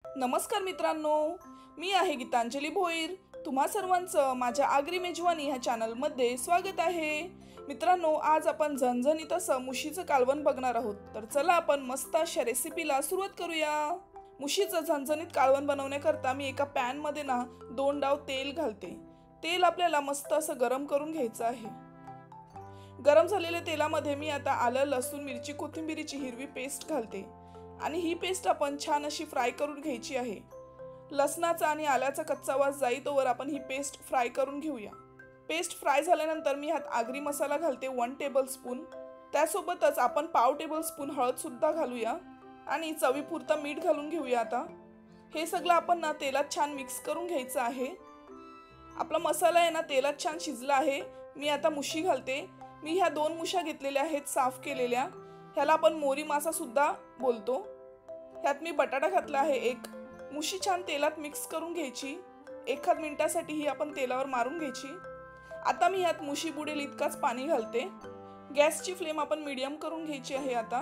नमस्कार मित्रांनो, मी आहे गीतांजली भोईर। तुम्हा सर्वांचं माझ्या आगरी मेजवानी ह्या चॅनलमध्ये स्वागत आहे। मित्रांनो, आज आपण झणझणीत असं मुशीचं कालवण बघणार आहोत। तर चला आपण मस्त अशा रेसिपीला सुरुवात करूया। मुशीचं झणझणीत कालवण बनवण्याकरता मी एका पॅन मध्ये 2 डाव तेल घालते। तेल आपल्याला मस्त असं गरम करून घ्यायचं आहे। गरम झालेल्या तेलामध्ये मी आता आलं, लसूण, मिरची, कोथिंबीरीची हिरवी पेस्ट घालते आणि ही पेस्ट आपण छान अशी फ्राय करून घ्यायची आहे। लसणाचा आणि आल्याचा कच्चा वास जाईतोवर आपण ही पेस्ट फ्राय करून घेऊया। पेस्ट फ्राय झाल्यानंतर मी ह्यात आगरी मसाला घालते 1 टेबलस्पून। त्यासोबतच आपण पाव टेबलस्पून हळद सुद्धा घालूया आणि चवीपुरतं मीठ घालून घेऊया। आता हे सगळं आपण तेलात छान मिक्स करून घ्यायचं आहे। आपला मसाला आहे तेलात छान शिजला आहे। मी आता मुशी घालते। मी ह्या 2 मुश्या घेतलेल्या आहेत साफ केलेल्या। ह्याला आपण मोरी मासा सुद्धा बोलतो। ह्यात मी बटाटा घातला आहे एक। मुशी छान तेलात मिक्स करून घ्यायची। 1 मिनिटासाठी ही आपण तेलावर मारून घ्यायची। आता मी ह्यात मुशी बुडेल इतकाच पाणी घालते। गॅसची फ्लेम आपण मीडियम करून घ्यायची आहे आता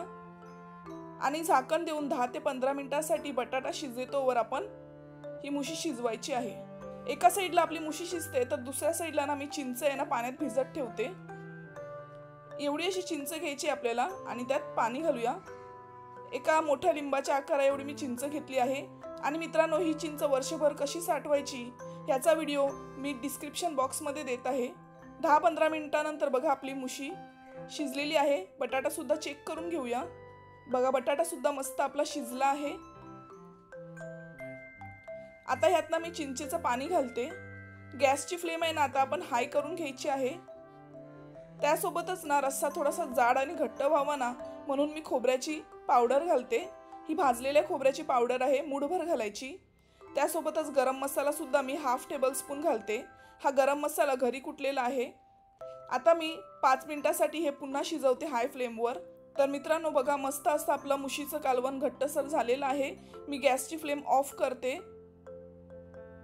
आणि झाकण देऊन 10 ते 15 मिनिटांसाठी बटाटा शिजेतोवर आपण ही मुशी शिजवायची आहे। एका साइडला आपली मुशी शिजते तर दुसऱ्या साइडला मी चिंच पाण्यात भिजत ठेवते। एवढी अशी चिंच घ्यायची आपल्याला आणि त्यात पाणी घालूया। एका मोठ्या लिंबाच्या आकारा एवढी मी चिंच घेतली आहे। आणि मित्रांनो, ही चिंच वर्षभर कशी साठवायची याचा व्हिडिओ मी डिस्क्रिप्शन बॉक्स मध्ये देत आहे। 10-15 मिनिटांनंतर बघा आपली मुशी शिजलेली आहे। बटाटा सुद्धा चेक करून घेऊया। बघा, बटाटा सुद्धा मस्त आपला शिजला आहे। आता ह्यात मी चिंचेचं पाणी घालते। गॅसची फ्लेम आता आपण हाय करून घ्यायची आहे। त्यासोबतच रस्सा थोडासा जाड आणि घट्ट व्हावा म्हणून मी खोबऱ्याची पावडर घालते। ही भाजलेल्या खोबऱ्याची पावडर आहे, मूठभर घालायची। त्यासोबतच गरम मसाला सुद्धा मी 1/2 टेबलस्पून घालते। हा गरम मसाला घरी कुटलेला आहे। आता मी 5 मिनिटांसाठी हे पुन्हा शिजवते हाय फ्लेमवर। तर मित्रांनो बघा, मस्त असं आपलं मुशीचं कालवण घट्टसर झालेलं आहे। मी गॅसची फ्लेम ऑफ करते।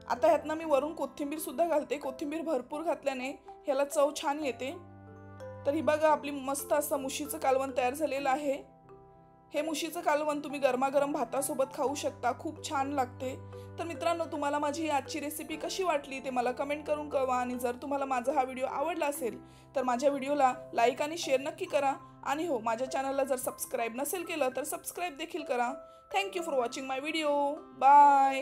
आता ह्यात मी वरून कोथिंबीर सुद्धा घालते। कोथिंबीर भरपूर घातल्याने ह्याला चव छान येते। तर ही बघा, आपली मस्त असं मुशीचं कालवण तयार झालेलं आहे। हे मुशीचं कालवण तुम्ही गरमागरम भातासोबत खाऊ शकता, खूप छान लागते। तर मित्रांनो, तुम्हाला माझी आजची रेसिपी कशी वाटली ते मला कमेंट करून कळवा आणि जर तुम्हाला माझा हा व्हिडिओ आवडला असेल तर माझ्या व्हिडिओला लाईक आणि शेअर नक्की करा। आणि हो, माझ्या चॅनलला जर सबस्क्राईब नसेल केलं तर सबस्क्राईब देखील करा। Thank you for watching my video. Bye.